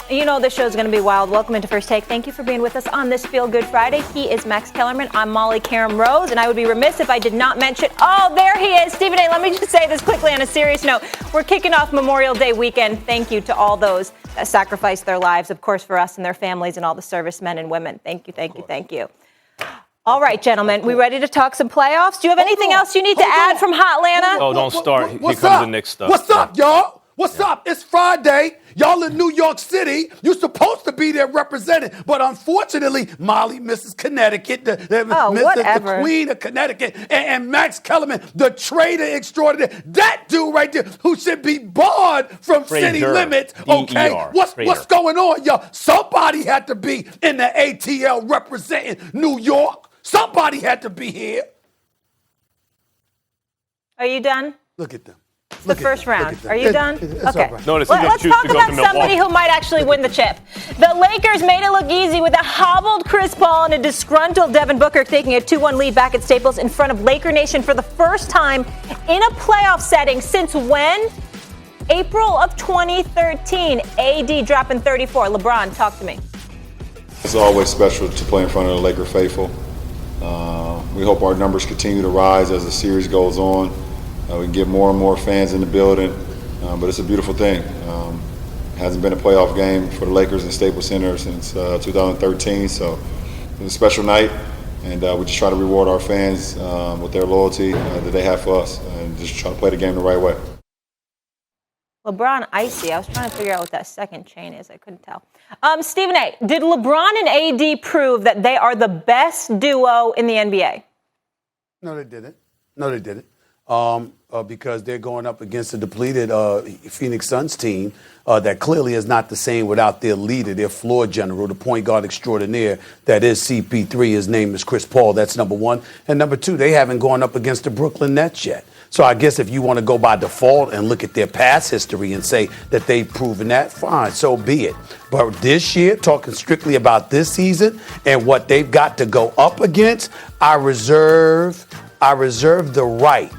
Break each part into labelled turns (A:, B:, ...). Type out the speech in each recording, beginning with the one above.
A: You know this show's going to be wild. Welcome into First Take. Thank you for being with us on this Feel Good Friday. He is Max Kellerman. I'm Molly Karam Rose, and I would be remiss if I did not mention, oh, there he is, Stephen A. Let me just say this quickly on a serious note. We're kicking off Memorial Day weekend. Thank you to all those that sacrificed their lives, of course, for us and their families and all the servicemen and women. Thank you, thank you, thank you. All right, gentlemen, we ready to talk some playoffs? Do you have anything else you need to add from Hotlanta?
B: Oh, don't start. Here comes the Knicks stuff.
C: What's up, y'all? What's up? It's Friday. Y'all in New York City. You're supposed to be there representing. But unfortunately, Molly, Mrs. Connecticut, the queen of Connecticut, and Max Kellerman, the traitor extraordinaire, that dude right there who should be barred from city limits. Okay, what's going on, y'all? Somebody had to be in the ATL representing New York. Somebody had to be here.
A: Are you done?
C: Look at them.
A: The first round. Are you done? Okay.
B: Right.
A: Let's talk about somebody who might actually win the chip. The Lakers made it look easy with a hobbled Chris Paul and a disgruntled Devin Booker taking a 2-1 lead back at Staples in front of Laker Nation for the first time in a playoff setting since when? April of 2013. AD dropping 34. LeBron, talk to me.
D: It's always special to play in front of the Laker faithful. We hope our numbers continue to rise as the series goes on. We can get more and more fans in the building, but it's a beautiful thing. It hasn't been a playoff game for the Lakers in Staples Center since 2013, so it's a special night, and we just try to reward our fans with their loyalty that they have for us, and just try to play the game the right way.
A: LeBron icy. I was trying to figure out what that second chain is. I couldn't tell. Stephen A., did LeBron and AD prove that they are the best duo in the NBA?
C: No, they didn't. Because they're going up against a depleted Phoenix Suns team that clearly is not the same without their leader, their floor general, the point guard extraordinaire that is CP3. His name is Chris Paul. That's number one. And number two, they haven't gone up against the Brooklyn Nets yet. So I guess if you want to go by default and look at their past history and say that they've proven that, fine, so be it. But this year, talking strictly about this season and what they've got to go up against, I reserve the right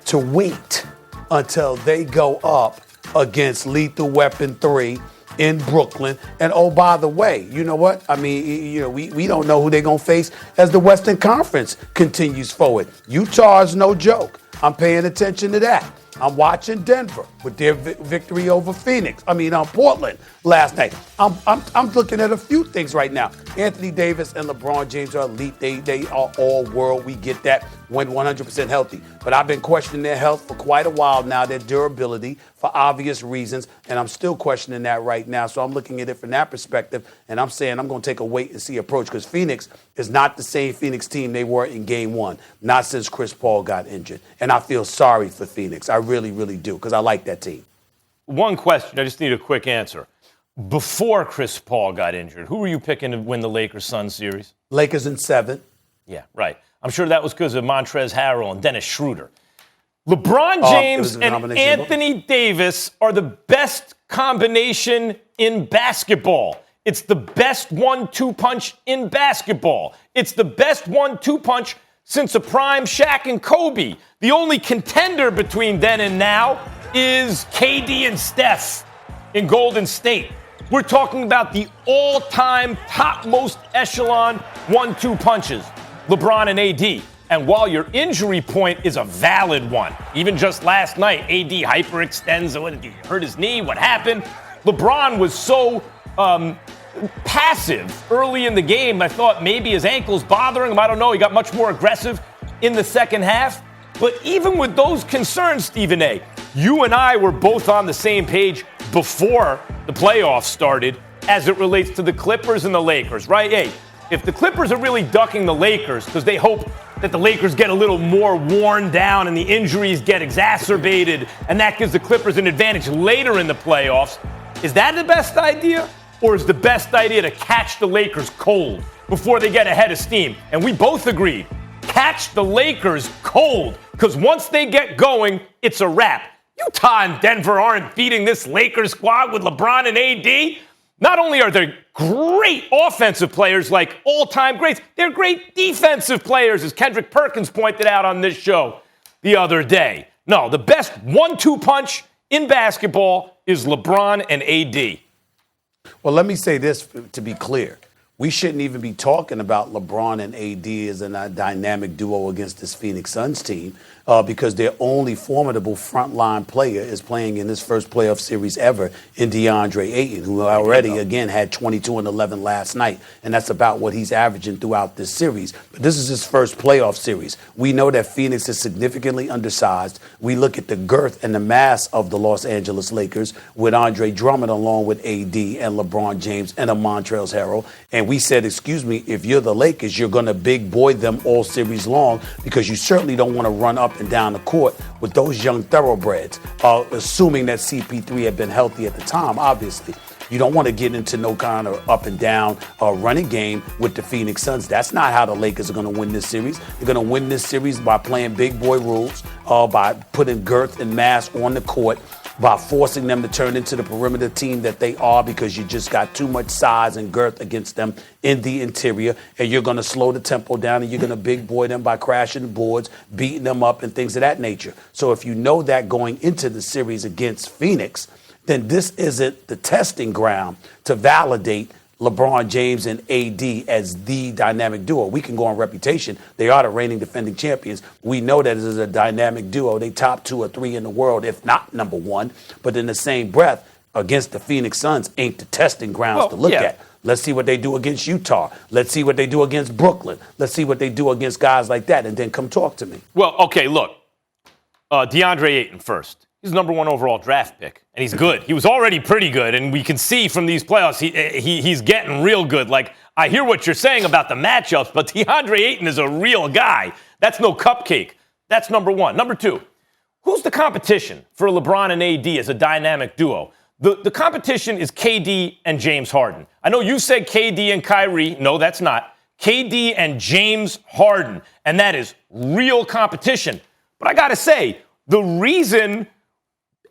C: to wait until they go up against Lethal Weapon 3 in Brooklyn. And oh, by the way, you know what? I mean, we don't know who they're going to face as the Western Conference continues forward. Utah is no joke. I'm paying attention to that. I'm watching Denver with their victory over Portland last night. I'm looking at a few things right now. Anthony Davis and LeBron James are elite. They are all world. We get that when 100% healthy. But I've been questioning their health for quite a while now, their durability, for obvious reasons. And I'm still questioning that right now. So I'm looking at it from that perspective. And I'm saying I'm going to take a wait-and-see approach because Phoenix is not the same Phoenix team they were in Game 1, not since Chris Paul got injured. And I feel sorry for Phoenix. I really, really do because I like that team.
B: One question. I just need a quick answer. Before Chris Paul got injured, who were you picking to win the Lakers-Suns series?
C: Lakers in 7.
B: Yeah, right. I'm sure that was because of Montrezl Harrell and Dennis Schroeder. LeBron James and Anthony Davis are the best combination in basketball. It's the best 1-2 punch in basketball. It's the best 1-2 punch since a prime Shaq and Kobe. The only contender between then and now is KD and Steph in Golden State. We're talking about the all-time topmost echelon 1-2 punches, LeBron and AD. And while your injury point is a valid one, even just last night, AD hyperextends, what did he hurt his knee? What happened? LeBron was so passive early in the game. I thought maybe his ankle's bothering him. I don't know. He got much more aggressive in the second half. But even with those concerns, Stephen A., you and I were both on the same page before the playoffs started as it relates to the Clippers and the Lakers, right? Hey, if the Clippers are really ducking the Lakers because they hope that the Lakers get a little more worn down and the injuries get exacerbated and that gives the Clippers an advantage later in the playoffs, is that the best idea? Or is the best idea to catch the Lakers cold before they get ahead of steam? And we both agreed, catch the Lakers cold, because once they get going, it's a wrap. Utah and Denver aren't beating this Lakers squad with LeBron and AD. Not only are they great offensive players, like all-time greats, they're great defensive players, as Kendrick Perkins pointed out on this show the other day. No, the best 1-2 punch in basketball is LeBron and AD.
C: Well, let me say this to be clear. We shouldn't even be talking about LeBron and AD as a dynamic duo against this Phoenix Suns team because their only formidable frontline player is playing in his first playoff series ever in DeAndre Ayton, who already, again, had 22 and 11 last night. And that's about what he's averaging throughout this series. But this is his first playoff series. We know that Phoenix is significantly undersized. We look at the girth and the mass of the Los Angeles Lakers with Andre Drummond along with AD and LeBron James and a Montrezl Harrell. And we said, excuse me, if you're the Lakers, you're going to big boy them all series long because you certainly don't want to run up and down the court with those young thoroughbreds, assuming that CP3 had been healthy at the time, obviously. You don't want to get into no kind of up and down running game with the Phoenix Suns. That's not how the Lakers are going to win this series. They're going to win this series by playing big boy rules, by putting girth and mass on the court, by forcing them to turn into the perimeter team that they are because you just got too much size and girth against them in the interior, and you're going to slow the tempo down and you're going to big boy them by crashing the boards, beating them up and things of that nature. So if you know that going into the series against Phoenix, then this isn't the testing ground to validate LeBron James and AD as the dynamic duo. We can go on reputation. They are the reigning defending champions. We know that it is a dynamic duo. They top 2 or 3 in the world, if not number 1. But in the same breath, against the Phoenix Suns ain't the testing grounds to look at. Let's see what they do against Utah. Let's see what they do against Brooklyn. Let's see what they do against guys like that, and then come talk to me.
B: Well, okay, look. DeAndre Ayton first. He's the number 1 overall draft pick, and he's good. He was already pretty good, and we can see from these playoffs he's getting real good. Like, I hear what you're saying about the matchups, but DeAndre Ayton is a real guy. That's no cupcake. That's number 1. Number 2, who's the competition for LeBron and AD as a dynamic duo? The competition is KD and James Harden. I know you said KD and Kyrie. No, that's not. KD and James Harden, and that is real competition. But I got to say, the reason,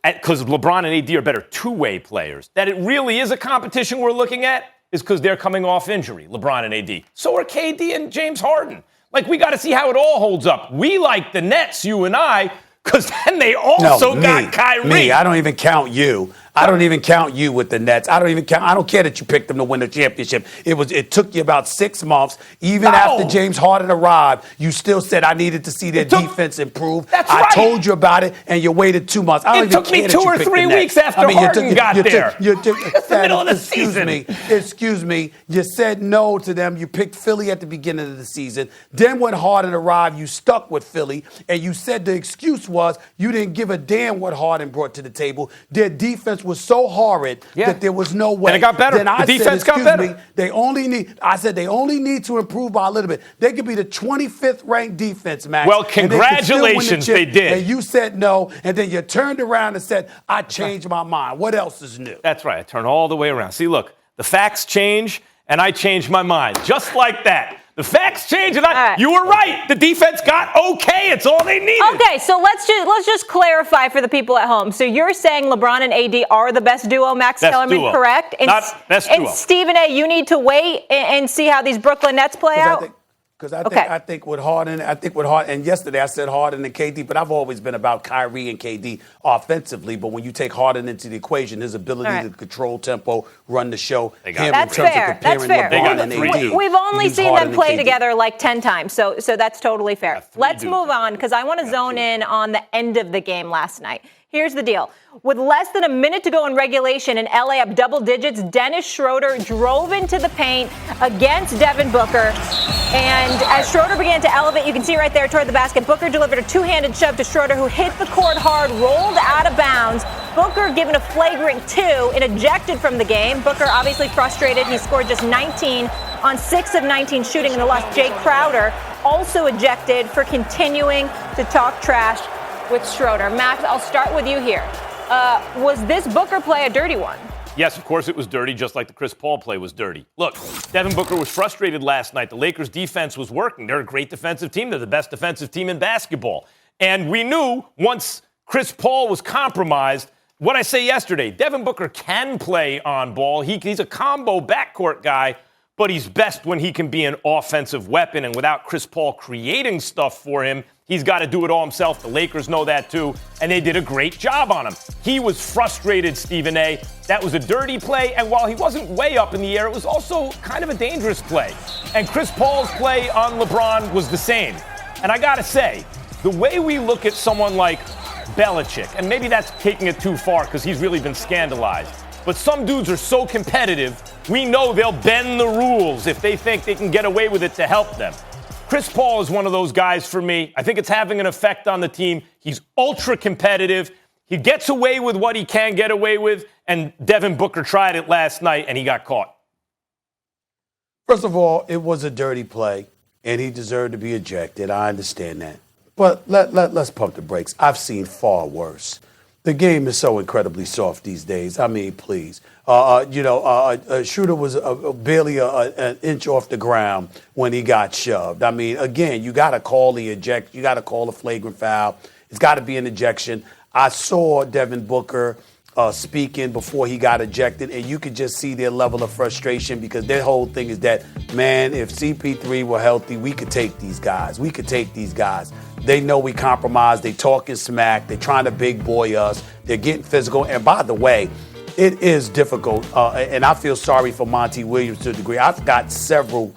B: because LeBron and AD are better two-way players, that it really is a competition we're looking at is because they're coming off injury, LeBron and AD. So are KD and James Harden. Like, we got to see how it all holds up. We like the Nets, you and I, because then they also got Kyrie.
C: Me, I don't even count you. I don't even count you with the Nets. I don't care that you picked them to win the championship. It took you about 6 months. Even after James Harden arrived, you still said I needed to see their defense improve.
B: That's right.
C: I told you about it, and you waited 2 months.
B: It took me 2 or 3 weeks after Harden got there. It's the middle of the season.
C: Excuse me. You said no to them. You picked Philly at the beginning of the season. Then when Harden arrived, you stuck with Philly, and you said the excuse was you didn't give a damn what Harden brought to the table. Their defense was so horrid that there was no way.
B: And it got better.
C: Then I
B: the defense got better.
C: They only need to improve by a little bit. They could be the 25th ranked defense, Max.
B: Well, congratulations, they did.
C: And you said no, and then you turned around and said, I changed my mind. What else is new?
B: That's right. I turned all the way around. See, look, the facts change, and I changed my mind. Just like that. The facts change, and you were right. The defense got okay. It's all they needed.
A: Okay, so let's just clarify for the people at home. So you're saying LeBron and AD are the best duo, Max Kellerman, correct? And,
B: not best duo.
A: And Stephen A., you need to wait and see how these Brooklyn Nets play out?
C: Because I think with Harden, and yesterday I said Harden and KD, but I've always been about Kyrie and KD offensively. But when you take Harden into the equation, his ability to control tempo, run the show,
A: that's fair. That's fair. We've only seen them play together like 10 times, so that's totally fair. Let's move on, because I want to zone in on the end of the game last night. Here's the deal. With less than a minute to go in regulation and LA up double digits, Dennis Schroeder drove into the paint against Devin Booker. And as Schroeder began to elevate, you can see right there toward the basket, Booker delivered a two-handed shove to Schroeder, who hit the court hard, rolled out of bounds. Booker given a flagrant 2 and ejected from the game. Booker obviously frustrated. He scored just 19 on 6 of 19 shooting in the loss. Jay Crowder also ejected for continuing to talk trash with Schroeder. Max, I'll start with you here. Was this Booker play a dirty one?
B: Yes, of course it was dirty, just like the Chris Paul play was dirty. Look, Devin Booker was frustrated last night. The Lakers' defense was working. They're a great defensive team. They're the best defensive team in basketball. And we knew once Chris Paul was compromised, what I say yesterday, Devin Booker can play on ball. He's a combo backcourt guy, but he's best when he can be an offensive weapon. And without Chris Paul creating stuff for him, he's got to do it all himself. The Lakers know that too, and they did a great job on him. He was frustrated, Stephen A. That was a dirty play, and while he wasn't way up in the air, it was also kind of a dangerous play. And Chris Paul's play on LeBron was the same. And I got to say, the way we look at someone like Belichick, and maybe that's taking it too far because he's really been scandalized, but some dudes are so competitive, we know they'll bend the rules if they think they can get away with it to help them. Chris Paul is one of those guys for me. I think it's having an effect on the team. He's ultra competitive. He gets away with what he can get away with, and Devin Booker tried it last night, and he got caught.
C: First of all, it was a dirty play, and he deserved to be ejected. I understand that. But let's pump the brakes. I've seen far worse. The game is so incredibly soft these days. I mean, please. Shooter was barely an inch off the ground when he got shoved. I mean, again, you got to call the eject. You got to call a flagrant foul. It's got to be an ejection. I saw Devin Booker speaking before he got ejected, and you could just see their level of frustration because their whole thing is that, man, if CP3 were healthy, we could take these guys. We could take these guys. They know we compromised. They talking smack. They're trying to big boy us. They're getting physical. And by the way, it is difficult, and I feel sorry for Monty Williams to a degree. I've got several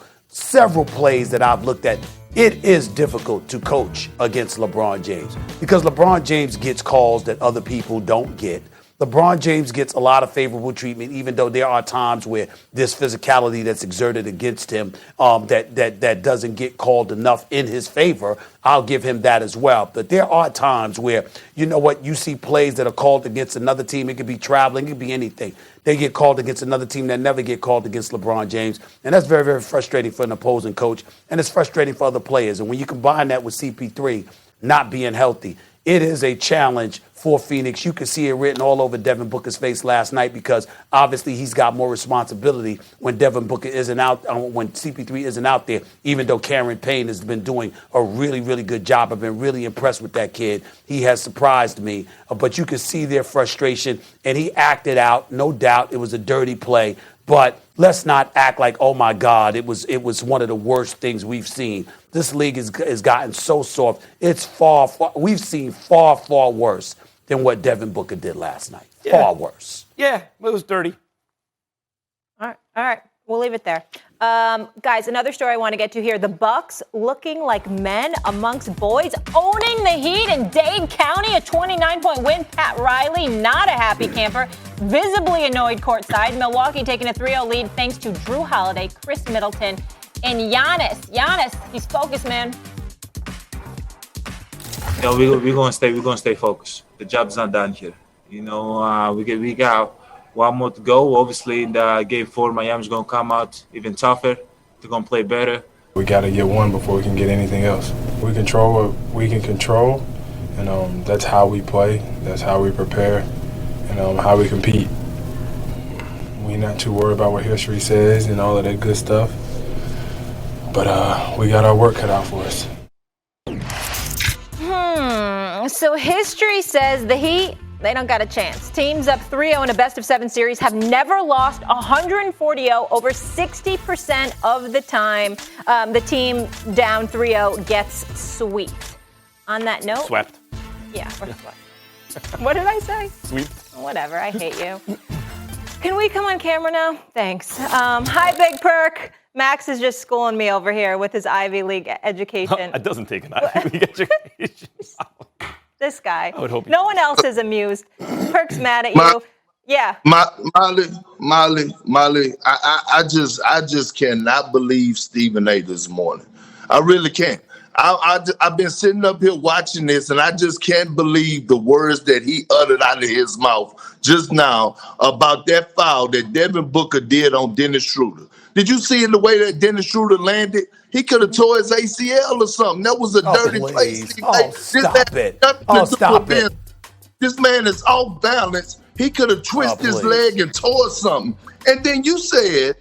C: plays that I've looked at. It is difficult to coach against LeBron James because LeBron James gets calls that other people don't get. LeBron James gets a lot of favorable treatment, even though there are times where this physicality that's exerted against him that doesn't get called enough in his favor. I'll give him that as well. But there are times where, you know what, you see plays that are called against another team. It could be traveling. It could be anything. They get called against another team that never get called against LeBron James. And that's very, very frustrating for an opposing coach. And it's frustrating for other players. And when you combine that with CP3 not being healthy, it is a challenge for Phoenix. You can see it written all over Devin Booker's face last night because obviously he's got more responsibility when Devin Booker isn't out, when CP3 isn't out there, even though Cameron Payne has been doing a really, really good job. I've been really impressed with that kid. He has surprised me. But you can see their frustration, and he acted out, no doubt. It was a dirty play. But let's not act like, oh, my God, it was one of the worst things we've seen. This league has gotten so soft. It's we've seen far, far worse than what Devin Booker did last night. Yeah. Far worse.
B: Yeah, it was dirty.
A: All right. We'll leave it there. Guys, another story I want to get to here. The Bucks looking like men amongst boys, owning the Heat in Dade County, a 29-point win. Pat Riley, not a happy camper, visibly annoyed courtside. Milwaukee taking a 3-0 lead thanks to Drew Holiday, Chris Middleton, and Giannis. Giannis, he's focused, man.
E: Yeah, we're gonna stay focused. The job's not done here. You know, we got one more to go. Obviously, in the game 4, Miami's gonna come out even tougher. They're gonna play better.
F: We got to get one before we can get anything else. We control what we can control, and that's how we play. That's how we prepare, and how we compete. We're not too worried about what history says and all of that good stuff. But we got our work cut out for us.
A: So history says the Heat, they don't got a chance. Teams up 3-0 in a best-of-7 series have never lost 140-0 over 60% of the time. The team down 3-0 gets swept. On that note.
B: Swept.
A: Yeah, or swept. What did I say?
B: Sweep.
A: Whatever, I hate you. Can we come on camera now? Thanks. Hi, Big Perk. Max is just schooling me over here with his Ivy League education.
B: It doesn't take an Ivy League education.
A: This guy.
B: I would hope
A: no one else is amused. Perk's mad at you. Yeah.
G: Molly, I just cannot believe Stephen A. this morning. I really can't. I've been sitting up here watching this, and I just can't believe the words that he uttered out of his mouth just now about that foul that Devin Booker did on Dennis Schroeder. Did you see in the way that Dennis Schroeder landed? He could have tore his ACL or something. That was a dirty play.
C: Stop it.
G: This man is off balance. He could have twisted his leg and tore something. And then you said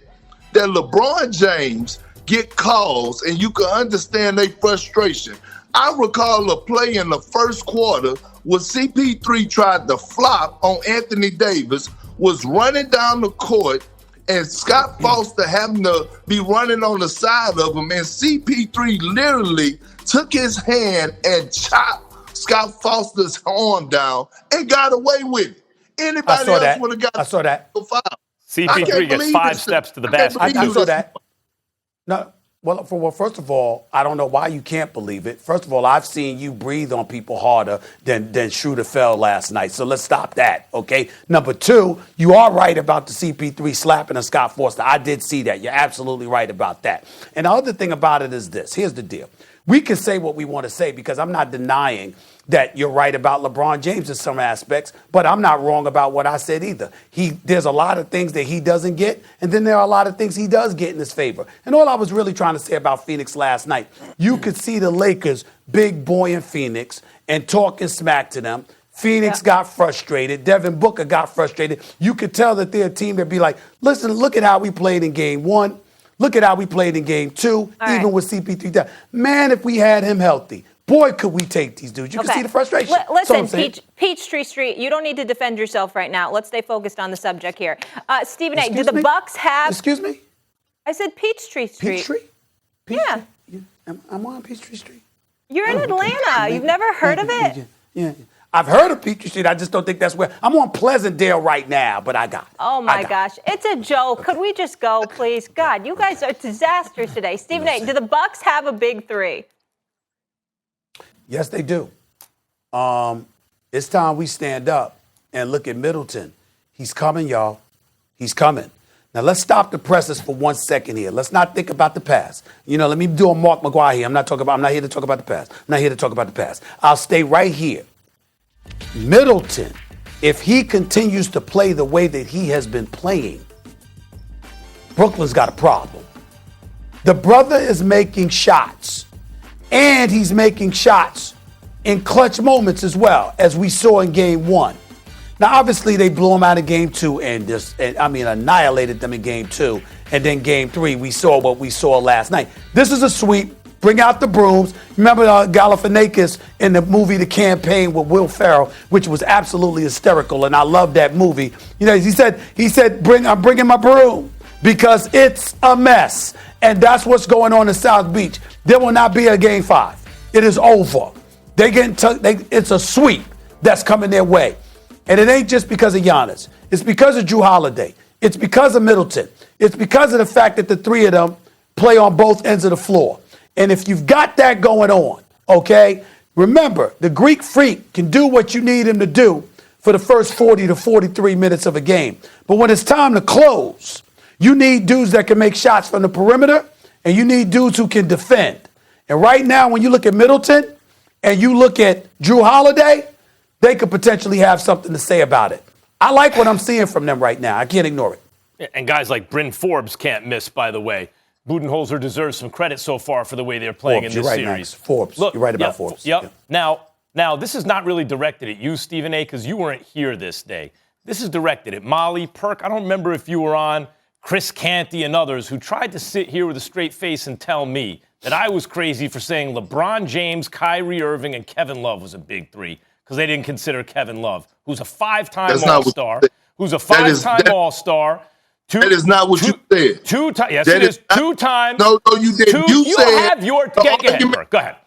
G: that LeBron James get calls, and you can understand their frustration. I recall a play in the first quarter where CP3 tried to flop on Anthony Davis, was running down the court, and Scott Foster having to be running on the side of him, and CP3 literally took his hand and chopped Scott Foster's arm down and got away with it. Anybody else would have got
C: I saw that.
G: a foul.
B: CP3 gets 5 steps to the basket.
C: I saw that. No. Well, first of all, I don't know why you can't believe it. First of all, I've seen you breathe on people harder than Schroeder fell last night. So let's stop that, okay? Number 2, you are right about the CP3 slapping of Scott Foster. I did see that. You're absolutely right about that. And the other thing about it is this. Here's the deal. We can say what we want to say because I'm not denying that you're right about LeBron James in some aspects, but I'm not wrong about what I said either. There's a lot of things that he doesn't get, and then there are a lot of things he does get in his favor. And all I was really trying to say about Phoenix last night, you could see the Lakers big boy in Phoenix and talking smack to them. Phoenix got frustrated. Devin Booker got frustrated. You could tell that they're a team that'd be like, listen, look at how we played in game 1. Look at how we played in game 2, even with CP3 down. Man, if we had him healthy, boy, could we take these dudes. You can see the frustration.
A: Listen, Peachtree Street, you don't need to defend yourself right now. Let's stay focused on the subject here. Stephen A., do the Bucks have...
C: Excuse me?
A: I said Peachtree Street.
C: Peachtree?
A: Yeah.
C: I'm on Peachtree Street.
A: You're in Atlanta. You've never heard of it?
C: Yeah. I've heard of Peachtree Street. I just don't think that's where. I'm on Pleasantdale right now, but I got it.
A: Oh, my gosh. It's a joke. Could we just go, please? God, you guys are disasters today. Stephen A., do the Bucks have a big 3?
C: Yes, they do. It's time we stand up and look at Middleton. He's coming, y'all. He's coming. Now, let's stop the presses for 1 second here. Let's not think about the past. Let me do a Mark McGuire here. I'm not here to talk about the past. I'm not here to talk about the past. I'll stay right here. Middleton, if he continues to play the way that he has been playing, Brooklyn's got a problem. The brother is making shots, and he's making shots in clutch moments as well, as we saw in game 1. Now, obviously, they blew him out in game 2 and annihilated them in game 2. And then game 3, we saw what we saw last night. This is a sweep. Bring out the brooms. Remember Galifianakis in the movie The Campaign with Will Ferrell, which was absolutely hysterical, and I love that movie. He said, I'm bringing my broom because it's a mess. And that's what's going on in South Beach. There will not be a game 5. It is over. It's a sweep that's coming their way. And it ain't just because of Giannis. It's because of Jrue Holiday. It's because of Middleton. It's because of the fact that the 3 of them play on both ends of the floor. And if you've got that going on, okay, remember, the Greek freak can do what you need him to do for the first 40 to 43 minutes of a game. But when it's time to close, you need dudes that can make shots from the perimeter, and you need dudes who can defend. And right now, when you look at Middleton and you look at Jrue Holiday, they could potentially have something to say about it. I like what I'm seeing from them right now. I can't ignore it.
B: And guys like Bryn Forbes can't miss, by the way. Budenholzer deserves some credit so far for the way they're playing in this series.
C: Max. Forbes. Look, you're right about Forbes.
B: Yep. Yeah. Now, this is not really directed at you, Stephen A., because you weren't here this day. This is directed at Molly, Perk. I don't remember if you were on, Chris Canty and others who tried to sit here with a straight face and tell me that I was crazy for saying LeBron James, Kyrie Irving, and Kevin Love was a big 3 because they didn't consider Kevin Love, who's a 5-time All-Star, All-Star.
G: That is not what you said.
B: Yes, it is. 2 times.
G: No, you didn't. You said
B: have your. Go ahead.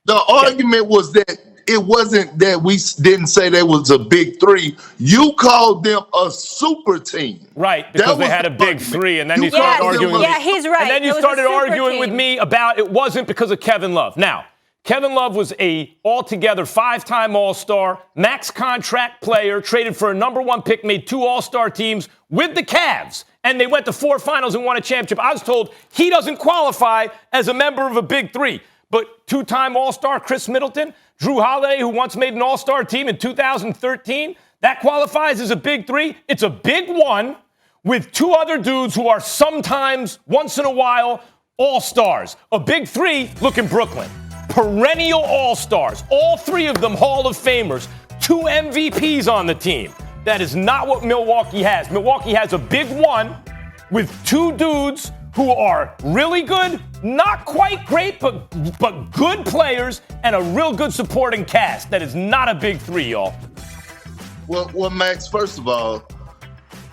G: The argument was that it wasn't that we didn't say they was a big 3. You called them a super team.
B: Right, because they had a big 3, and then you started arguing.
A: Yeah, he's right.
B: And then you started arguing with me about it wasn't because of Kevin Love. Now, Kevin Love was a altogether 5-time All-Star, max contract player, traded for a number 1 pick, made 2 All-Star teams with the Cavs, and they went to 4 finals and won a championship. I was told he doesn't qualify as a member of a big 3. But 2-time All-Star Chris Middleton, Jrue Holiday, who once made an All-Star team in 2013, that qualifies as a big 3. It's a big 1 with 2 other dudes who are sometimes, once in a while, All-Stars. A big 3, look in Brooklyn. Perennial All-Stars, all 3 of them Hall of Famers, 2 MVPs on the team. That is not what Milwaukee has. Milwaukee has a big 1 with 2 dudes who are really good, not quite great, but good players, and a real good supporting cast. That is not a big 3, y'all.
G: Well, Max, first of all,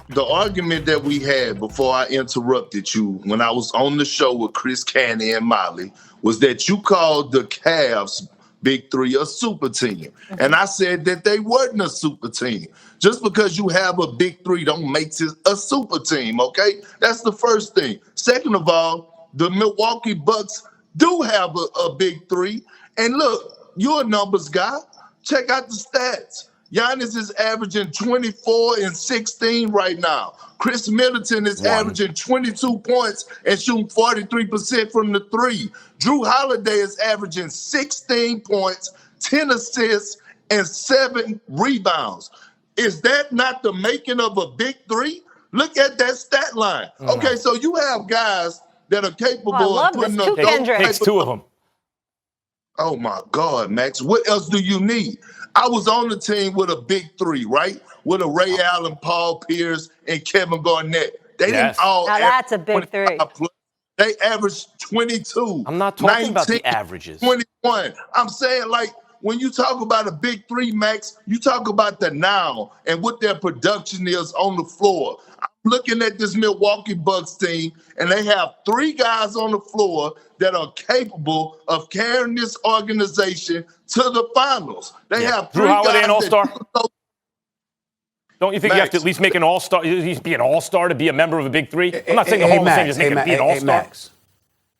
G: the argument that we had before I interrupted you when I was on the show with Chris Canny and Molly was that you called the Cavs Big Three a super team. And I said that they weren't a super team. Just because you have a big three don't make it a super team, okay? That's the first thing. Second of all, the Milwaukee Bucks do have a big three. And look, you're a numbers guy. Check out the stats. Giannis is averaging 24 and 16 right now. Chris Middleton is averaging 22 points and shooting 43% from the three. Drew Holiday is averaging 16 points, 10 assists, and 7 rebounds. Is that not the making of a big three? Look at that stat line. Okay, so you have guys that are capable of putting up those.
B: Takes 2 of them.
G: Oh, my God, Max. What else do you need? I was on the team with a big three, right? With a Ray Allen, Paul Pierce, and Kevin Garnett. They didn't all
A: now that's a big three.
G: They averaged 22.
B: I'm not talking about the averages.
G: 21. I'm saying, like, when you talk about a big three, Max, you talk about the now and what their production is on the floor. I'm looking at this Milwaukee Bucks team, and they have 3 guys on the floor that are capable of carrying this organization to the finals. They have 3
B: Drew Holiday,
G: guys
B: an all-star. Don't you think
G: Max,
B: you have to at least make an all-star? You be an all-star to be a member of a big three? I'm not saying the Hall of Fame just make it be an all-star.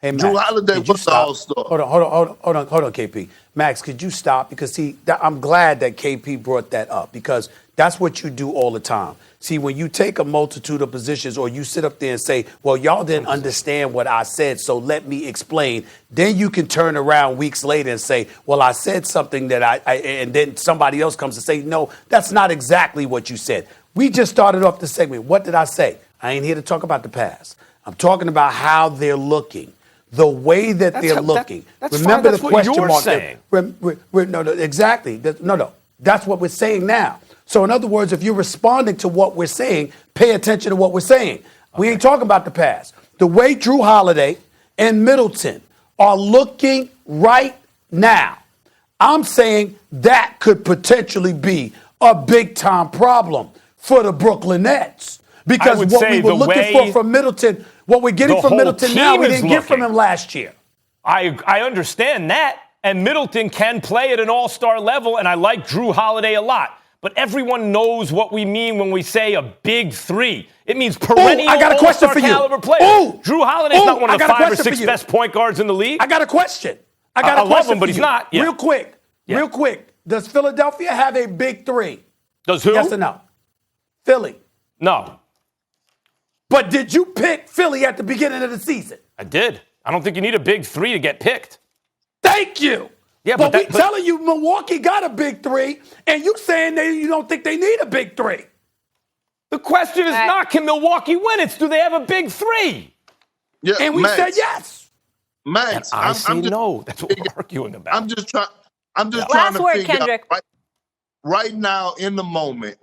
C: Hey, Max,
G: Drew Holiday was the all-star.
C: Hold on, KP. Max, could you stop? Because, see, I'm glad that KP brought that up because that's what you do all the time. See, when you take a multitude of positions or you sit up there and say, well, y'all didn't understand what I said, so let me explain. Then you can turn around weeks later and say, well, I said something that and then somebody else comes and say, no, that's not exactly what you said. We just started off the segment. What did I say? I ain't here to talk about the past. I'm talking about how they're looking. The way that they're looking. Remember the question mark.
B: Saying.
C: No, exactly. No. That's what we're saying now. So in other words, if you're responding to what we're saying, pay attention to what we're saying. Okay. We ain't talking about the past. The way Drew Holiday and Middleton are looking right now, I'm saying that could potentially be a big-time problem for the Brooklyn Nets. Because what we were looking for from Middleton, what we're getting from Middleton now, we didn't get from him last year.
B: I understand that, and Middleton can play at an all-star level, and I like Drew Holiday a lot. But everyone knows what we mean when we say a big three. It means perennial all-star caliber player. Drew Holiday's not one of the 5 or 6 best point guards in the league.
C: I got a question.
B: I love him, but he's not. Yeah.
C: Real quick. Does Philadelphia have a big three?
B: Does who?
C: Yes or no? Philly.
B: No.
C: But did you pick Philly at the beginning of the season?
B: I did. I don't think you need a big three to get picked.
C: Thank you.
B: Yeah,
C: but we're telling you Milwaukee got a big three, and you saying you don't think they need a big three.
B: The question is not can Milwaukee win, it's do they have a big three?
G: Yeah,
C: and we said yes.
G: Max,
B: I say no. That's what we're arguing about.
G: I'm just trying to figure
A: Kendrick.
G: out right now in the moment,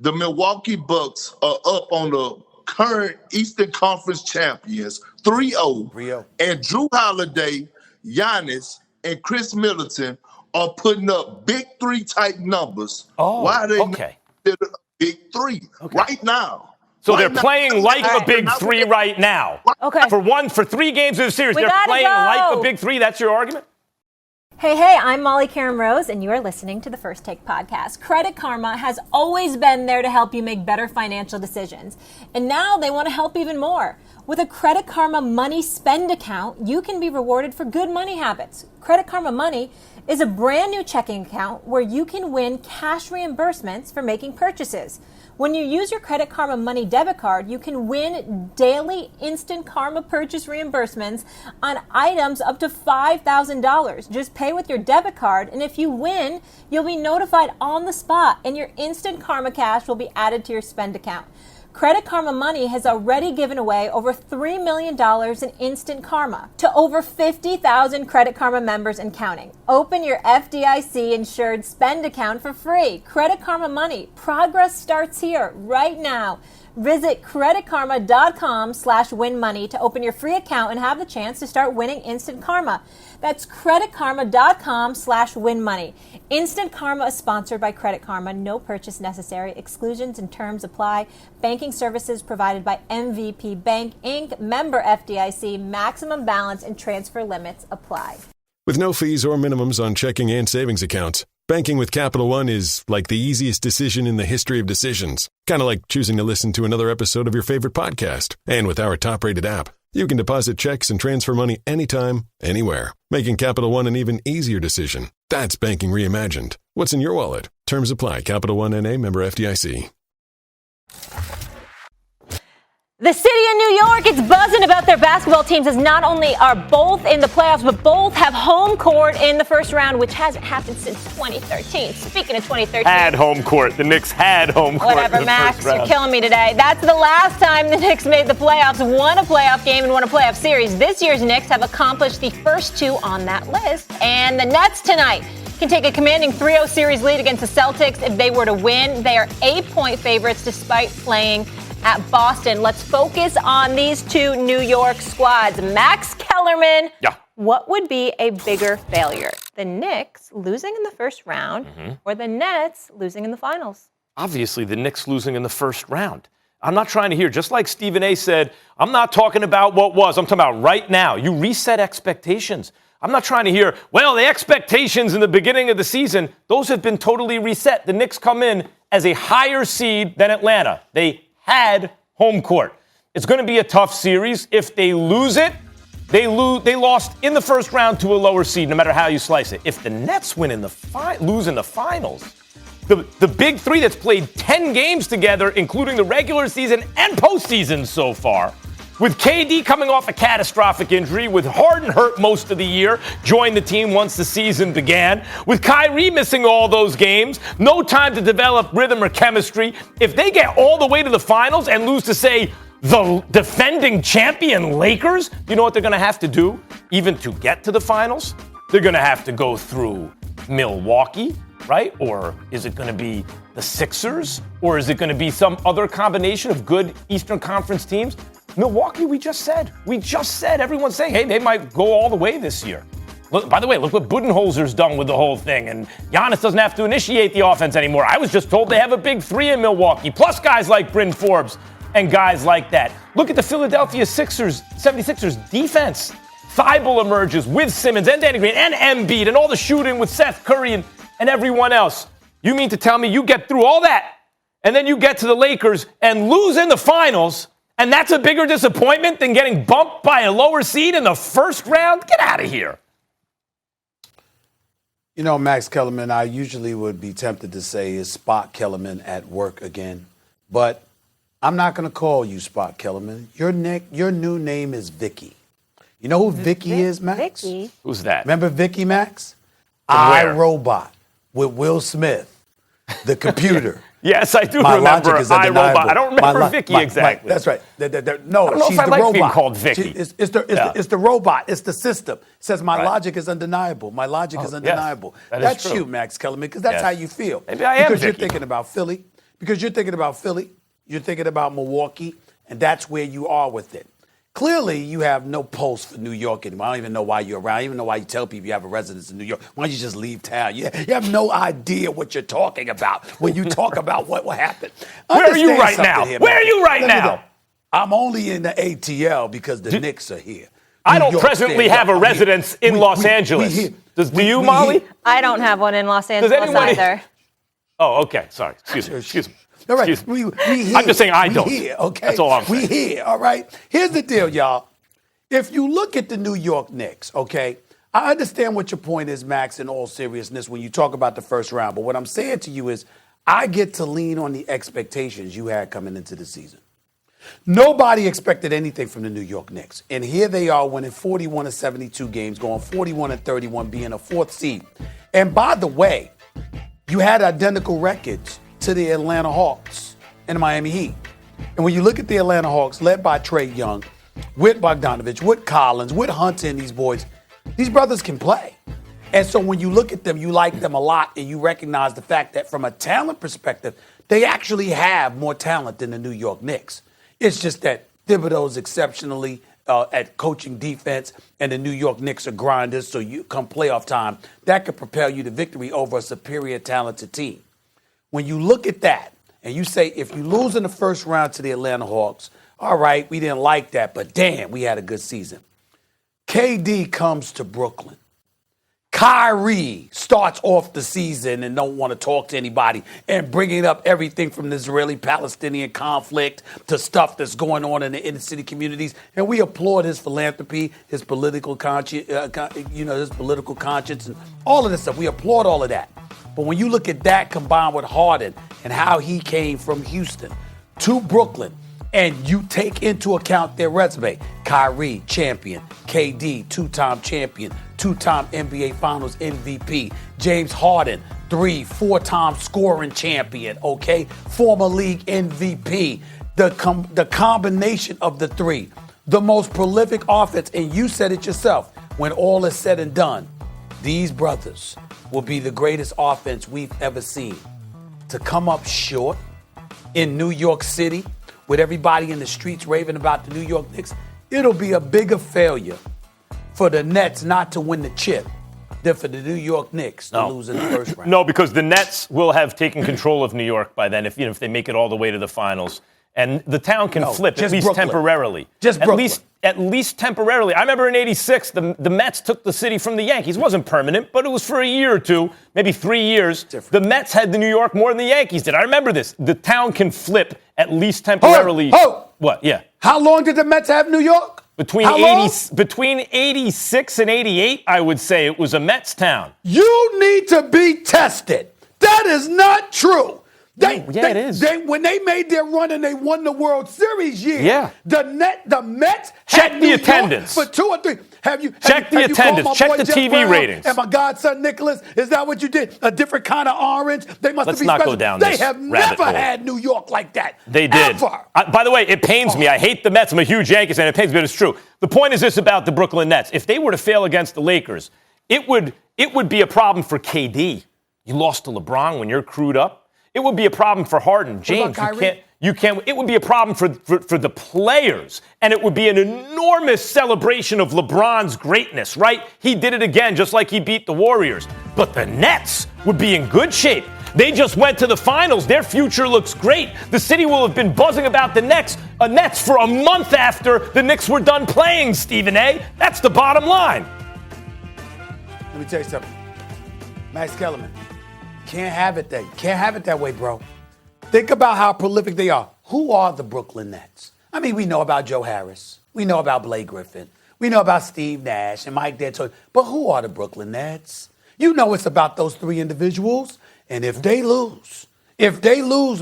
G: the Milwaukee Bucks are up on the current Eastern Conference champions, 3-0. And Drew Holiday, Giannis, and Chris Middleton are putting up big three type numbers. Why are they not considered a big three right now?
B: So they're playing like a big three right now.
A: Okay.
B: For 3 games of the series, they're playing like a big three. That's your argument?
A: Hey, I'm Molly Karen Rose, and you are listening to the First Take podcast. Credit Karma has always been there to help you make better financial decisions. And now they want to help even more. With a Credit Karma Money Spend account, you can be rewarded for good money habits. Credit Karma Money is a brand new checking account where you can win cash reimbursements for making purchases. When you use your Credit Karma Money debit card, you can win daily instant Karma purchase reimbursements on items up to $5,000. Just pay with your debit card, and if you win, you'll be notified on the spot, and your instant Karma cash will be added to your spend account. Credit Karma Money has already given away over $3 million in instant karma to over 50,000 Credit Karma members and counting. Open your FDIC insured spend account for free. Credit Karma Money. Progress starts here right now. Visit creditkarma.com/winmoney to open your free account and have the chance to start winning Instant Karma. That's creditkarma.com/winmoney. Instant Karma is sponsored by Credit Karma. No purchase necessary. Exclusions and terms apply. Banking services provided by MVP Bank, Inc., member FDIC. Maximum balance and transfer limits apply.
H: With no fees or minimums on checking and savings accounts, banking with Capital One is like the easiest decision in the history of decisions. Kind of like choosing to listen to another episode of your favorite podcast. And with our top-rated app, you can deposit checks and transfer money anytime, anywhere, making Capital One an even easier decision. That's banking reimagined. What's in your wallet? Terms apply. Capital One N.A., member FDIC.
A: The city of New York is buzzing about their basketball teams as not only are both in the playoffs, but both have home court in the first round, which hasn't happened since 2013. Speaking of 2013.
B: Had home court. The Knicks had home court.
A: Whatever, Max, you're killing me today. That's the last time the Knicks made the playoffs, won a playoff game, and won a playoff series. This year's Knicks have accomplished the first two on that list. And the Nets tonight can take a commanding 3-0 series lead against the Celtics if they were to win. They are 8-point favorites despite playing at Boston. Let's focus on these two New York squads. Max Kellerman, what would be a bigger failure? The Knicks losing in the first round or the Nets losing in the finals?
B: Obviously, the Knicks losing in the first round. I'm not trying to hear, just like Stephen A. said, I'm not talking about what was. I'm talking about right now. You reset expectations. I'm not trying to hear, well, the expectations in the beginning of the season, those have been totally reset. The Knicks come in as a higher seed than Atlanta. They had home court. It's going to be a tough series. If they lose it, they lost in the first round to a lower seed, no matter how you slice it. If the Nets win in the lose in the finals, the big three that's played 10 games together, including the regular season and postseason so far, with KD coming off a catastrophic injury, with Harden hurt most of the year, joined the team once the season began, with Kyrie missing all those games, no time to develop rhythm or chemistry. If they get all the way to the finals and lose to, say, the defending champion Lakers, you know what they're going to have to do, even to get to the finals? They're going to have to go through Milwaukee, right? Or is it going to be the Sixers? Or is it going to be some other combination of good Eastern Conference teams? Milwaukee, we just said. Everyone's saying, hey, they might go all the way this year. Look, by the way, look what Budenholzer's done with the whole thing. And Giannis doesn't have to initiate the offense anymore. I was just told they have a big three in Milwaukee, plus guys like Bryn Forbes and guys like that. Look at the Philadelphia 76ers defense. Thibault emerges with Simmons and Danny Green and Embiid and all the shooting with Seth Curry and everyone else. You mean to tell me you get through all that and then you get to the Lakers and lose in the finals, and that's a bigger disappointment than getting bumped by a lower seed in the first round? Get out of here.
C: You know, Max Kellerman, I usually would be tempted to say is Spot Kellerman at work again. But I'm not going to call you Spot Kellerman. Your new name is Vicky. You know who Vicky is, Max?
A: Vicky?
B: Who's that?
C: Remember Vicky, Max?
B: Where?
C: iRobot with Will Smith, the computer.
B: Yes, I do
C: My
B: remember
C: logic is undeniable.
B: iRobot. I don't remember Vicky exactly.
C: That's right. No,
B: I don't know
C: she's
B: if I
C: the
B: like
C: robot.
B: being called Vicky.
C: It's the robot. It's the system. It says my
B: Right.
C: logic is undeniable. My logic is
B: yes.
C: undeniable.
B: That is
C: That's
B: true.
C: you, Max Kellerman, because that's
B: Yes.
C: how you feel.
B: Maybe I am
C: Because you're
B: Vicky.
C: thinking about Philly. Because you're thinking about Philly. You're thinking about Milwaukee, and that's where you are with it. Clearly, you have no pulse for New York anymore. I don't even know why you're around. I don't even know why you tell people you have a residence in New York. Why don't you just leave town? You have no idea what you're talking about when you talk about what will happen.
B: Where are you
C: Understand
B: right
C: something
B: now?
C: here,
B: Where
C: man.
B: are you right
C: Let me
B: now?
C: go. I'm only in the ATL because the Knicks are here.
B: I
C: New
B: don't
C: York
B: presently
C: stands
B: have
C: up.
B: a residence in Los Angeles.
C: here.
B: Do you, Molly?
A: I don't have one in Los Angeles
B: anyone-
A: either.
B: Oh, okay. Sorry. Excuse me.
C: All right,
B: Excuse me.
C: we here.
B: I'm just saying I
C: We
B: don't.
C: Here, okay?
B: That's all I'm saying.
C: We here, all right? Here's the deal, y'all. If you look at the New York Knicks, okay, I understand what your point is, Max, in all seriousness when you talk about the first round. But what I'm saying to you is I get to lean on the expectations you had coming into the season. Nobody expected anything from the New York Knicks. And here they are winning 41 of 72 games, going 41 and 31, being a fourth seed. And by the way, you had identical records to the Atlanta Hawks and the Miami Heat. And when you look at the Atlanta Hawks, led by Trae Young, with Bogdanovich, with Collins, with Hunter and these boys, these brothers can play. And so when you look at them, you like them a lot and you recognize the fact that from a talent perspective, They actually have more talent than the New York Knicks. It's just that Thibodeau's exceptionally at coaching defense, and the New York Knicks are grinders, so you come playoff time, that could propel you to victory over a superior talented team. When you look at that, and you say, if you lose in the first round to the Atlanta Hawks, all right, we didn't like that, but damn, we had a good season. KD comes to Brooklyn. Kyrie starts off the season and don't want to talk to anybody and bringing up everything from the Israeli-Palestinian conflict to stuff that's going on in the inner city communities. And we applaud his philanthropy, his political conscience, his political conscience, and all of this stuff. We applaud all of that. But when you look at that combined with Harden and how he came from Houston to Brooklyn, and you take into account their resume, Kyrie, champion, KD, two-time champion, two-time NBA Finals MVP, James Harden, 4-time scoring champion, okay, former league MVP, the combination of the three, the most prolific offense, and you said it yourself, when all is said and done, these brothers will be the greatest offense we've ever seen. To come up short in New York City, with everybody in the streets raving about the New York Knicks, it'll be a bigger failure for the Nets not to win the chip than for the New York Knicks to lose in the first round.
B: No, because the Nets will have taken control of New York by then if they make it all the way to the finals. And the town can flip, at least Brooklyn. Temporarily.
C: Just Brooklyn.
B: At least temporarily. I remember in '86, the Mets took the city from the Yankees. It wasn't permanent, but it was for a year or two, maybe 3 years. The Mets had the New York more than the Yankees did. I remember this. The town can flip at least temporarily. What? Yeah.
C: How long did the Mets have New York?
B: Between 86 and 88, I would say it was a Mets town.
C: You need to be tested. That is not true.
B: It is.
C: When they made their run and they won the World Series the Mets
B: check
C: had
B: the
C: New
B: attendance
C: York for 2 or 3.
B: Check the attendance. Check the TV ratings.
C: And my godson Nicholas, is that what you did? A different kind of orange? They must
B: Let's
C: be
B: not
C: special.
B: go down
C: They
B: this
C: have
B: rabbit
C: never
B: hole.
C: had New York like that.
B: They did.
C: Ever.
B: By the way, it pains me. I hate the Mets. I'm a huge Yankees fan. It pains me, but it's true. The point is this about the Brooklyn Nets. If they were to fail against the Lakers, it would be a problem for KD. You lost to LeBron when you're crewed up. It would be a problem for Harden. James, you can't. It would be a problem for the players, and it would be an enormous celebration of LeBron's greatness, right? He did it again, just like he beat the Warriors. But the Nets would be in good shape. They just went to the finals. Their future looks great. The city will have been buzzing about the Nets for a month after the Knicks were done playing, Stephen A. That's the bottom line.
C: Let me tell you something. Max Kellerman. Can't have it that way, bro. Think about how prolific they are. Who are the Brooklyn Nets? I mean, we know about Joe Harris. We know about Blake Griffin. We know about Steve Nash and Mike D'Antoni. But who are the Brooklyn Nets? You know it's about those 3 individuals. And if they lose,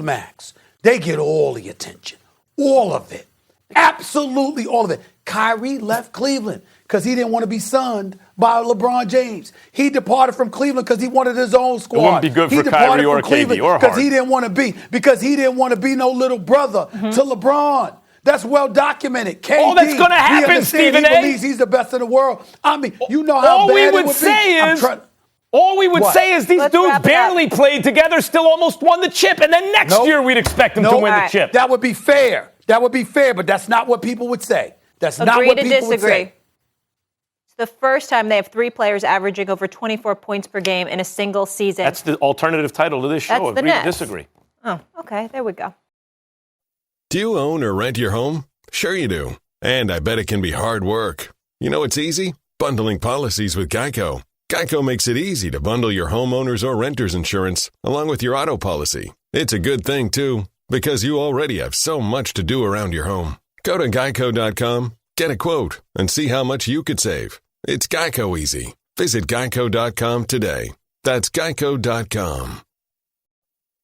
C: Max, they get all the attention. All of it. Absolutely all of it. Kyrie left Cleveland because he didn't want to be sunned by LeBron James. He departed from Cleveland because he wanted his own squad.
B: It wouldn't be good for Kyrie or KD or Harden.
C: Because he didn't want to be no little brother to LeBron. That's well documented. KD,
B: all that's going to happen, Stephen A.
C: He believes he's the best in the world. I mean, you know how
B: all
C: bad
B: we
C: it
B: would
C: would
B: say
C: be.
B: All we would say is these
A: Let's
B: dudes barely played together, still almost won the chip, and then next year we'd expect them to win the chip.
C: That would be fair. But that's not what people would say. That's not what people would say.
A: It's the first time they have 3 players averaging over 24 points per game in a single season.
B: That's the alternative title to this show.
A: That's the
B: Agree to
A: Nets.
B: disagree.
A: Oh, okay. There we go.
H: Do you own or rent your home? Sure you do. And I bet it can be hard work. You know it's easy? Bundling policies with Geico. Geico makes it easy to bundle your homeowners or renters insurance along with your auto policy. It's a good thing, too, because you already have so much to do around your home. Go to geico.com, get a quote, and see how much you could save. It's Geico easy. Visit geico.com today. That's geico.com.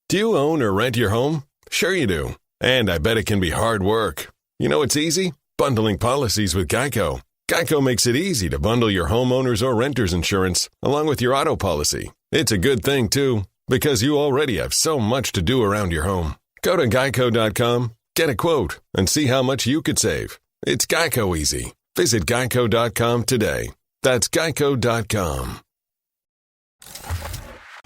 H: Do you own or rent your home? Sure you do. And I bet it can be hard work. You know it's easy? Bundling policies with Geico. Geico makes it easy to bundle your homeowners or renters insurance along with your auto policy. It's a good thing, too, because you already have so much to do around your home. Go to geico.com, get a quote, and see how much you could save. It's Geico easy. Visit geico.com today. That's geico.com.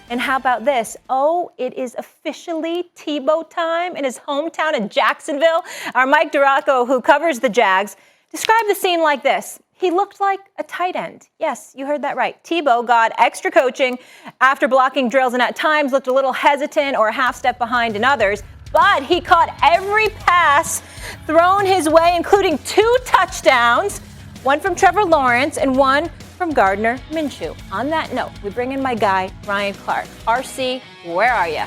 A: And how about this? Oh, it is officially Tebow time in his hometown of Jacksonville. Our Mike Duraco, who covers the Jags, described the scene like this. He looked like a tight end. Yes, you heard that right. Tebow got extra coaching after blocking drills and at times looked a little hesitant or a half step behind in others. But he caught every pass thrown his way, including 2 touchdowns, one from Trevor Lawrence and one from Gardner Minshew. On that note, we bring in my guy, Ryan Clark. RC, where are you?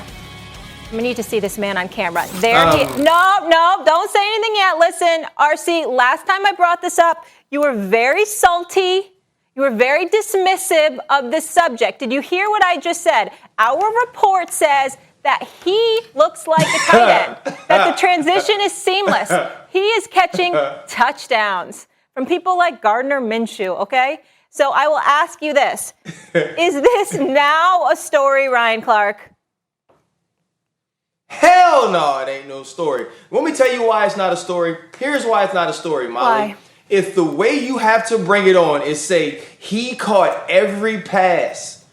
A: We need to see this man on camera. No, don't say anything yet. Listen, RC, last time I brought this up, you were very salty. You were very dismissive of this subject. Did you hear what I just said? Our report says that he looks like a tight end, that the transition is seamless. He is catching touchdowns from people like Gardner Minshew, okay? So I will ask you this. Is this now a story, Ryan Clark?
I: Hell no, it ain't no story. Let me tell you why it's not a story. Here's why it's not a story, Molly.
A: Why?
I: If the way you have to bring it on is say he caught every pass,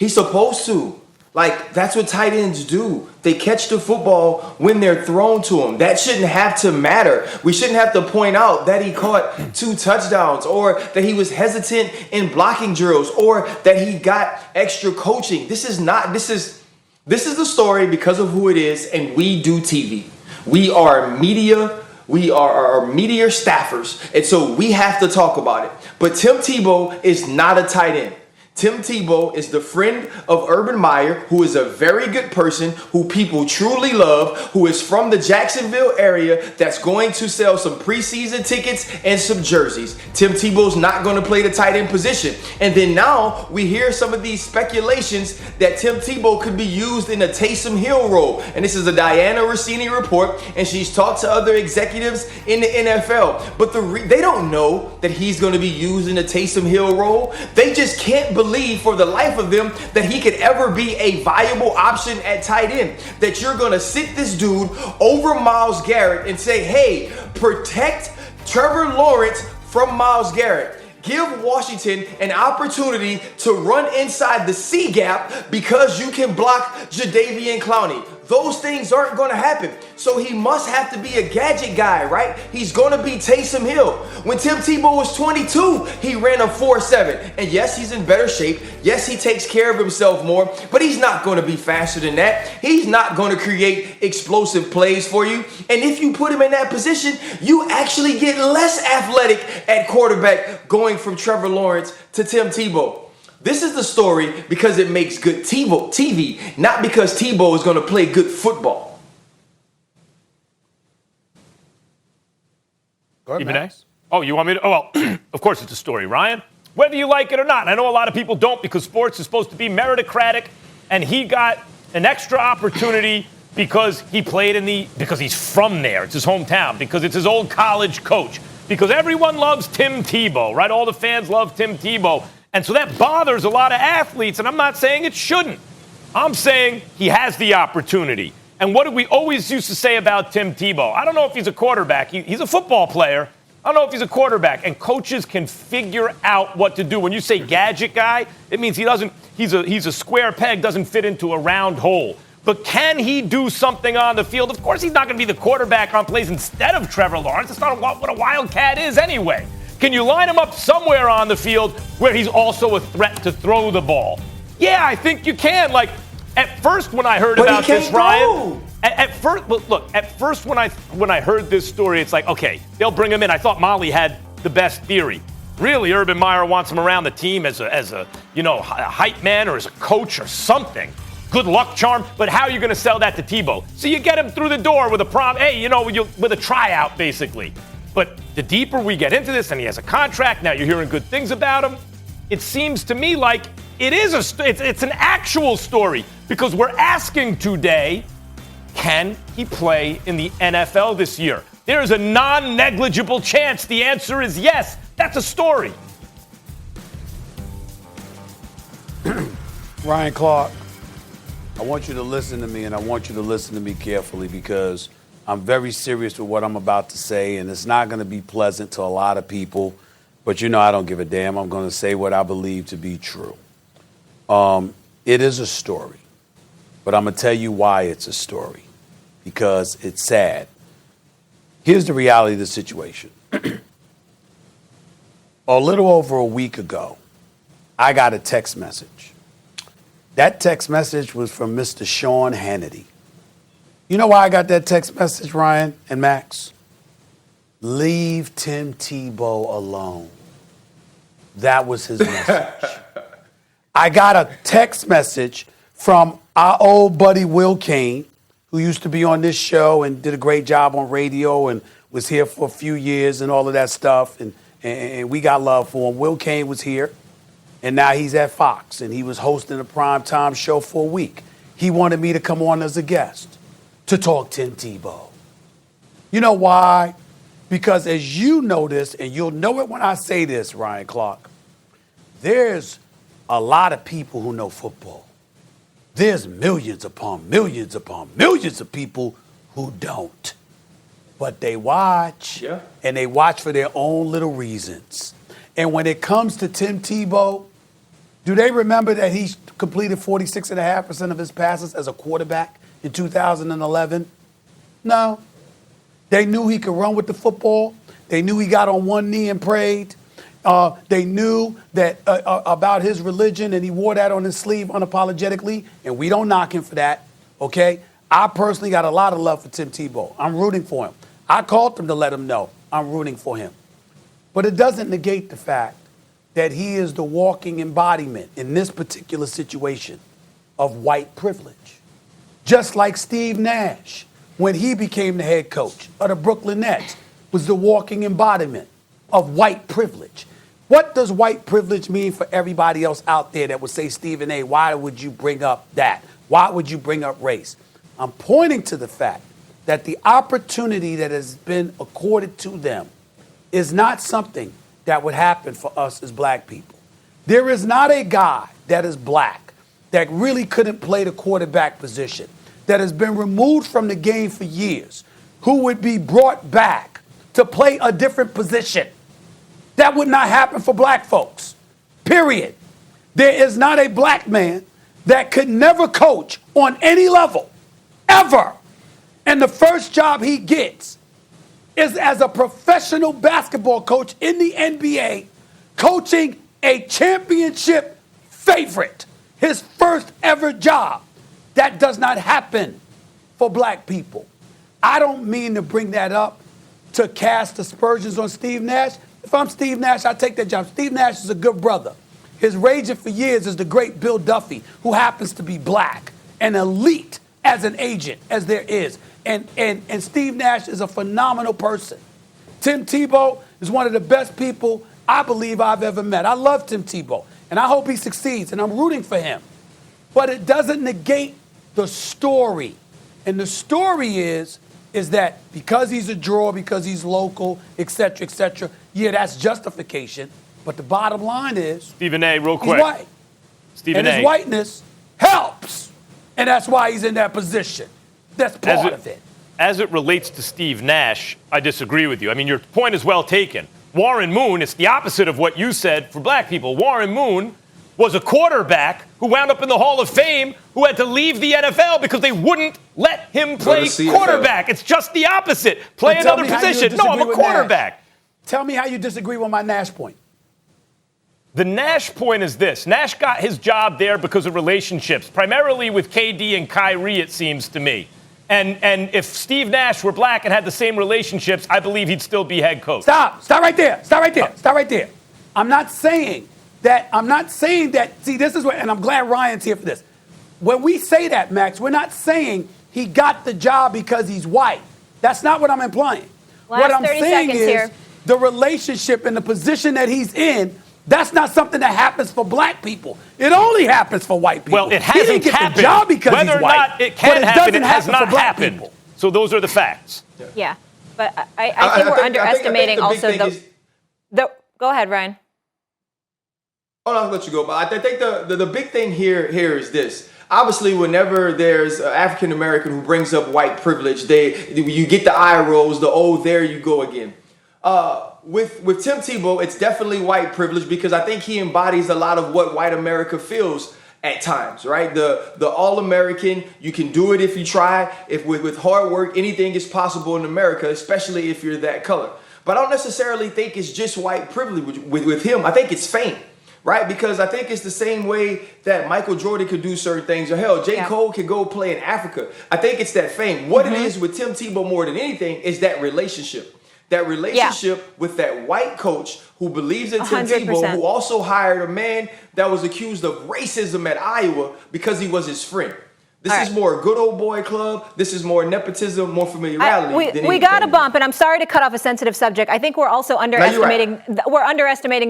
I: he's supposed to. Like, that's what tight ends do. They catch the football when they're thrown to them. That shouldn't have to matter. We shouldn't have to point out that he caught 2 touchdowns or that he was hesitant in blocking drills or that he got extra coaching. This is the story because of who it is, and we do TV. We are media. We are media staffers, and so we have to talk about it. But Tim Tebow is not a tight end. Tim Tebow is the friend of Urban Meyer, who is a very good person, who people truly love, who is from the Jacksonville area, that's going to sell some preseason tickets and some jerseys. Tim Tebow's not going to play the tight end position. And then now we hear some of these speculations that Tim Tebow could be used in a Taysom Hill role. And this is a Diana Rossini report, and she's talked to other executives in the NFL. But they don't know that he's going to be used in a Taysom Hill role. They just can't believe for the life of them that he could ever be a viable option at tight end. That you're going to sit this dude over Myles Garrett and say, hey, protect Trevor Lawrence from Myles Garrett. Give Washington an opportunity to run inside the C gap because you can block Jadeveon Clowney. Those things aren't going to happen. So he must have to be a gadget guy, right? He's going to be Taysom Hill. When Tim Tebow was 22, he ran a 4.7. And yes, he's in better shape. Yes, he takes care of himself more, but he's not going to be faster than that. He's not going to create explosive plays for you. And if you put him in that position, you actually get less athletic at quarterback going from Trevor Lawrence to Tim Tebow. This is the story because it makes good TV, not because Tebow is going to play good football.
C: Go ahead,
B: Stephen A?
C: Max.
B: Oh, you want me to? Oh, well, of course it's a story, Ryan. Whether you like it or not. I know a lot of people don't because sports is supposed to be meritocratic, and he got an extra opportunity because he played because he's from there. It's his hometown, because it's his old college coach, because everyone loves Tim Tebow, right? All the fans love Tim Tebow. And so that bothers a lot of athletes, and I'm not saying it shouldn't. I'm saying he has the opportunity. And what did we always used to say about Tim Tebow? I don't know if he's a quarterback. He's a football player. I don't know if he's a quarterback. And coaches can figure out what to do. When you say gadget guy, it means he's a square peg, doesn't fit into a round hole. But can he do something on the field? Of course he's not going to be the quarterback on plays instead of Trevor Lawrence. That's not what a Wildcat is anyway. Can you line him up somewhere on the field where he's also a threat to throw the ball? Yeah, I think you can. Like, at first when I heard about this, Ryan, at first when I heard this story, it's like, okay, they'll bring him in. I thought Molly had the best theory. Really, Urban Meyer wants him around the team as a hype man or as a coach or something. Good luck charm. But how are you going to sell that to Tebow? So you get him through the door with a with a tryout, basically. But the deeper we get into this, and he has a contract, now you're hearing good things about him, it seems to me like it's an actual story, because we're asking today, can he play in the NFL this year? There is a non-negligible chance the answer is yes. That's a story.
C: Ryan Clark, I want you to listen to me, and I want you to listen to me carefully, because I'm very serious with what I'm about to say, and it's not going to be pleasant to a lot of people, but I don't give a damn. I'm going to say what I believe to be true. It is a story, but I'm going to tell you why it's a story, because it's sad. Here's the reality of the situation. A little over a week ago, I got a text message. That text message was from Mr. Sean Hannity. You know why I got that text message, Ryan and Max? Leave Tim Tebow alone. That was his message. I got a text message from our old buddy Will Kane, who used to be on this show and did a great job on radio and was here for a few years and all of that stuff. And we got love for him. Will Kane was here, and now he's at Fox, and he was hosting a primetime show for a week. He wanted me to come on as a guest to talk Tim Tebow. You know why? Because as you know this, and you'll know it when I say this, Ryan Clark, there's a lot of people who know football. There's millions upon millions upon millions of people who don't. But they watch, and they watch for their own little reasons. And when it comes to Tim Tebow, do they remember that he completed 46.5% of his passes as a quarterback in 2011? No. They knew he could run with the football. They knew he got on one knee and prayed. They knew that about his religion, and he wore that on his sleeve unapologetically, and we don't knock him for that, okay? I personally got a lot of love for Tim Tebow. I'm rooting for him. I called him to let him know I'm rooting for him. But it doesn't negate the fact that he is the walking embodiment in this particular situation of white privilege. Just like Steve Nash, when he became the head coach of the Brooklyn Nets, was the walking embodiment of white privilege. What does white privilege mean for everybody else out there that would say, Stephen A., why would you bring up that? Why would you bring up race? I'm pointing to the fact that the opportunity that has been accorded to them is not something that would happen for us as black people. There is not a guy that is black that really couldn't play the quarterback position, that has been removed from the game for years, who would be brought back to play a different position. That would not happen for black folks, period. There is not a black man that could never coach on any level, ever. And the first job he gets is as a professional basketball coach in the NBA, coaching a championship favorite, his first ever job. That does not happen for black people. I don't mean to bring that up to cast aspersions on Steve Nash. If I'm Steve Nash, I take that job. Steve Nash is a good brother. His agent for years is the great Bill Duffy, who happens to be black and elite as an agent as there is. And Steve Nash is a phenomenal person. Tim Tebow is one of the best people I believe I've ever met. I love Tim Tebow, and I hope he succeeds, and I'm rooting for him. But it doesn't negate the story. And the story is that because he's a draw, because he's local, et cetera, yeah, that's justification. But the bottom line is,
B: Stephen A., real quick.
C: He's white.
B: Stephen
C: and his whiteness helps. And that's why he's in that position. That's part of it.
B: As it relates to Steve Nash, I disagree with you. I mean, your point is well taken. Warren Moon, it's the opposite of what you said for black people. Warren Moon was a quarterback who wound up in the Hall of Fame who had to leave the NFL because they wouldn't let him play quarterback. It's just the opposite. Play another position. No, I'm a quarterback.
C: Nash. Tell me how you disagree with my Nash point.
B: The Nash point is this. Nash got his job there because of relationships, primarily with KD and Kyrie, it seems to me. And if Steve Nash were black and had the same relationships, I believe he'd still be head coach.
C: Stop right there. I'm not saying that. See, this is what, and I'm glad Ryan's here for this. When we say that, Max, we're not saying he got the job because he's white. That's not what I'm implying. What I'm saying is the relationship and the position that he's in, that's not something that happens for black people. It only happens for white people.
B: Well, it hasn't
C: he didn't get
B: happened.
C: The job because
B: Whether
C: he's
B: or
C: white,
B: not it can happen, it has not happened.
C: People.
B: So those are the facts.
A: Yeah, but I think we're underestimating also the. Go ahead, Ryan.
I: I'll let you go. But I think the big thing here is this. Obviously, whenever there's an African American who brings up white privilege, you get the eye rolls, there you go again. With Tim Tebow, it's definitely white privilege because I think he embodies a lot of what white America feels. at times, right? The All-American, you can do it if you try. If with hard work, anything is possible in America, especially if you're that color. But I don't necessarily think it's just white privilege with him. I think it's fame. Right? Because I think it's the same way that Michael Jordan could do certain things. Or hell, J. Cole could go play in Africa. I think it's that fame. What it is with Tim Tebow more than anything is that relationship. That relationship with that white coach who believes in Tim
A: 100%.
I: Tebow, who also hired a man that was accused of racism at Iowa because he was his friend. This is more good old boy club. This is more nepotism, more familiarity.
A: We got a bump, and I'm sorry to cut off a sensitive subject. I think we're also underestimating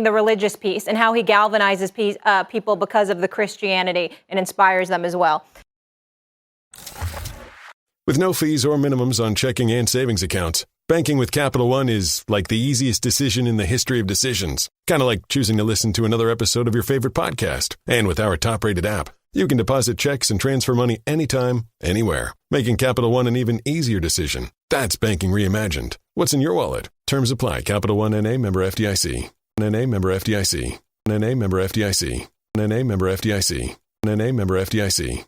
A: the religious piece and how he galvanizes people because of the Christianity and inspires them as well.
H: With no fees or minimums on checking and savings accounts, banking with Capital One is like the easiest decision in the history of decisions. Kind of like choosing to listen to another episode of your favorite podcast. And with our top-rated app, you can deposit checks and transfer money anytime, anywhere, making Capital One an even easier decision. That's banking reimagined. What's in your wallet? Terms apply. Capital One N.A. member FDIC. N.A. member FDIC. N.A. member FDIC. N.A. member FDIC. N.A. member FDIC.